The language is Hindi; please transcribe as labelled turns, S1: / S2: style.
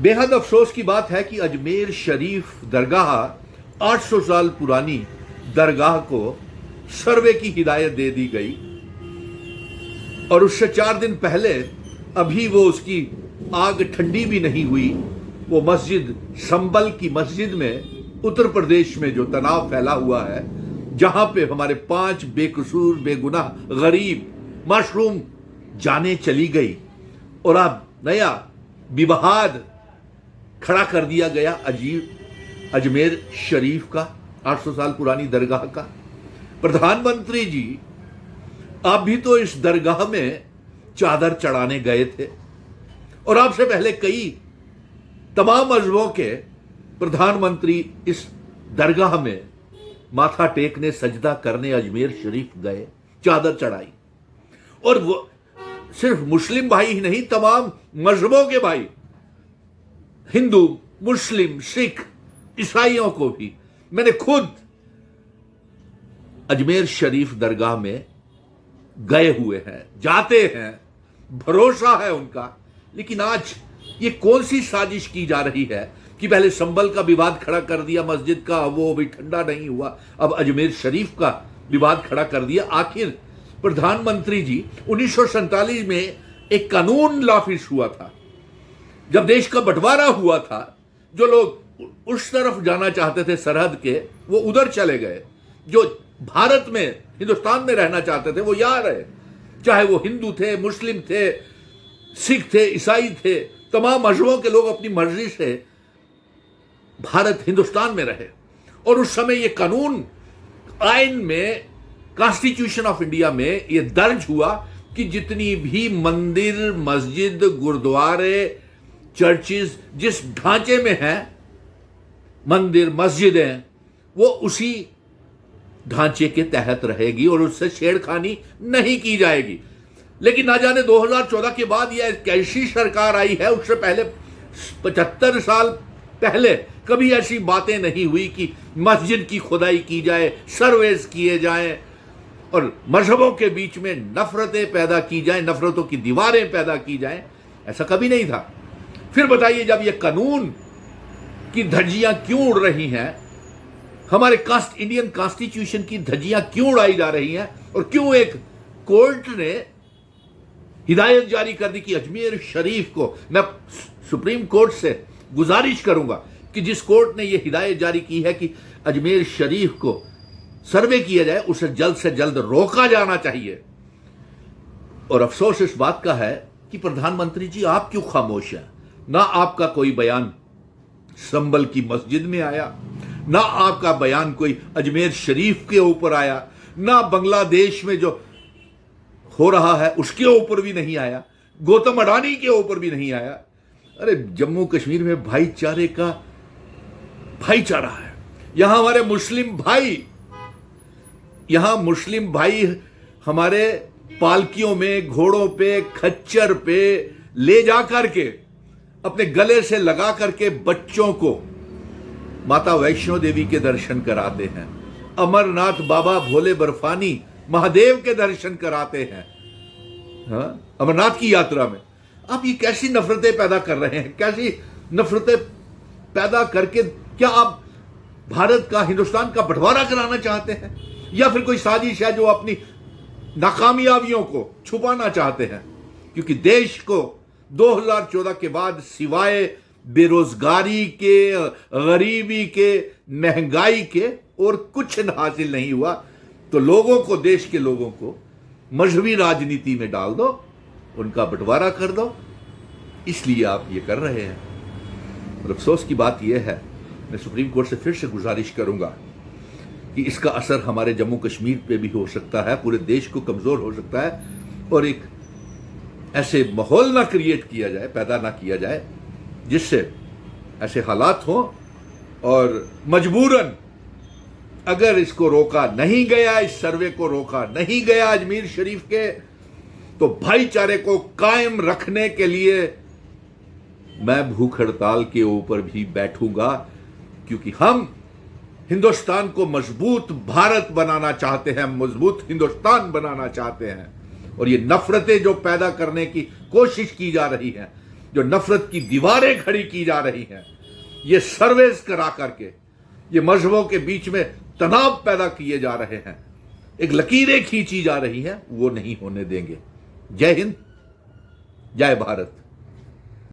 S1: बेहद अफसोस की बात है कि अजमेर शरीफ दरगाह 800 साल पुरानी दरगाह को सर्वे की हिदायत दे दी गई और उससे 4 दिन पहले अभी वो उसकी आग ठंडी भी नहीं हुई। वो मस्जिद संबल की मस्जिद में उत्तर प्रदेश में जो तनाव फैला हुआ है, जहां पे हमारे 5 बेकसूर बेगुनाह गरीब मासूम जाने चली गई और अब नया विवाद खड़ा कर दिया गया अजमेर शरीफ का 800 साल पुरानी दरगाह का। प्रधानमंत्री जी, आप भी तो इस दरगाह में चादर चढ़ाने गए थे और आपसे पहले कई तमाम मजहबों के प्रधानमंत्री इस दरगाह में माथा टेकने सजदा करने अजमेर शरीफ गए, चादर चढ़ाई। और वो सिर्फ मुस्लिम भाई ही नहीं, तमाम मजहबों के भाई, हिंदू मुस्लिम सिख ईसाइयों को भी, मैंने खुद अजमेर शरीफ दरगाह में गए हुए हैं, जाते हैं, भरोसा है उनका। लेकिन आज ये कौन सी साजिश की जा रही है कि पहले संबल का विवाद खड़ा कर दिया मस्जिद का, वो भी ठंडा नहीं हुआ, अब अजमेर शरीफ का विवाद खड़ा कर दिया। आखिर प्रधानमंत्री जी 1947 में एक कानून नाफिज हुआ था, जब देश का बंटवारा हुआ था, जो लोग उस तरफ जाना चाहते थे सरहद के, वो उधर चले गए। जो भारत में हिंदुस्तान में रहना चाहते थे वो यहाँ रहे, चाहे वो हिंदू थे, मुस्लिम थे, सिख थे, ईसाई थे, तमाम मजहबों के लोग अपनी मर्जी से भारत हिंदुस्तान में रहे। और उस समय ये कानून आइन में, कॉन्स्टिट्यूशन ऑफ इंडिया में ये दर्ज हुआ कि जितनी भी मंदिर मस्जिद गुरुद्वारे चर्चेज जिस ढांचे में हैं, मंदिर मस्जिदें, वो उसी ढांचे के तहत रहेगी और उससे छेड़खानी नहीं की जाएगी। लेकिन ना जाने 2014 के बाद यह कैसी सरकार आई है, उससे पहले 75 साल पहले कभी ऐसी बातें नहीं हुई कि मस्जिद की खुदाई की जाए, सर्वेस किए जाएं और मजहबों के बीच में नफरतें पैदा की जाएं, नफरतों की दीवारें पैदा की जाएं। ऐसा कभी नहीं था। फिर बताइए, जब यह कानून की धज्जियां क्यों उड़ रही हैं, हमारे इंडियन कॉन्स्टिट्यूशन की धज्जियां क्यों उड़ाई जा रही हैं, और क्यों एक कोर्ट ने हिदायत जारी कर दी कि अजमेर शरीफ को, मैं सुप्रीम कोर्ट से गुजारिश करूंगा कि जिस कोर्ट ने यह हिदायत जारी की है कि अजमेर शरीफ को सर्वे किया जाए, उसे जल्द से जल्द रोका जाना चाहिए। और अफसोस इस बात का है कि प्रधानमंत्री जी, आप क्यों खामोश हैं? ना आपका कोई बयान संबल की मस्जिद में आया, ना आपका बयान कोई अजमेर शरीफ के ऊपर आया, ना बांग्लादेश में जो हो रहा है उसके ऊपर भी नहीं आया, गौतम अडानी के ऊपर भी नहीं आया। अरे जम्मू कश्मीर में भाईचारे का भाईचारा है। यहां हमारे मुस्लिम भाई हमारे पालकियों में, घोड़ों पे, खच्चर पे ले जा करके अपने गले से लगा करके बच्चों को माता वैष्णो देवी के दर्शन कराते हैं, अमरनाथ बाबा भोले बर्फानी महादेव के दर्शन कराते हैं, हाँ, अमरनाथ की यात्रा में। आप ये कैसी नफरतें पैदा कर रहे हैं? कैसी नफरतें पैदा करके क्या आप भारत का, हिंदुस्तान का बंटवारा कराना चाहते हैं, या फिर कोई साजिश है जो अपनी नाकामयाबियों को छुपाना चाहते हैं? क्योंकि देश को 2014 के बाद सिवाय बेरोजगारी के, गरीबी के, महंगाई के और कुछ हासिल नहीं हुआ। तो लोगों को, देश के लोगों को मजहबी राजनीति में डाल दो, उनका बंटवारा कर दो, इसलिए आप ये कर रहे हैं। और अफसोस की बात यह है, मैं सुप्रीम कोर्ट से फिर से गुजारिश करूंगा कि इसका असर हमारे जम्मू कश्मीर पे भी हो सकता है, पूरे देश को कमजोर हो सकता है, और एक ऐसे माहौल ना क्रिएट किया जाए, पैदा ना किया जाए, जिससे ऐसे हालात हों और मजबूरन अगर इसको रोका नहीं गया, इस सर्वे को रोका नहीं गया अजमेर शरीफ के, तो भाईचारे को कायम रखने के लिए मैं भूख हड़ताल के ऊपर भी बैठूंगा, क्योंकि हम हिंदुस्तान को मजबूत भारत बनाना चाहते हैं, मजबूत हिंदुस्तान बनाना चाहते हैं। और ये नफरतें जो पैदा करने की कोशिश की जा रही है, जो नफरत की दीवारें खड़ी की जा रही हैं, ये सर्वेस करा करके ये मजहबों के बीच में तनाव पैदा किए जा रहे हैं, एक लकीरें खींची जा रही हैं, वो नहीं होने देंगे। जय हिंद, जय भारत।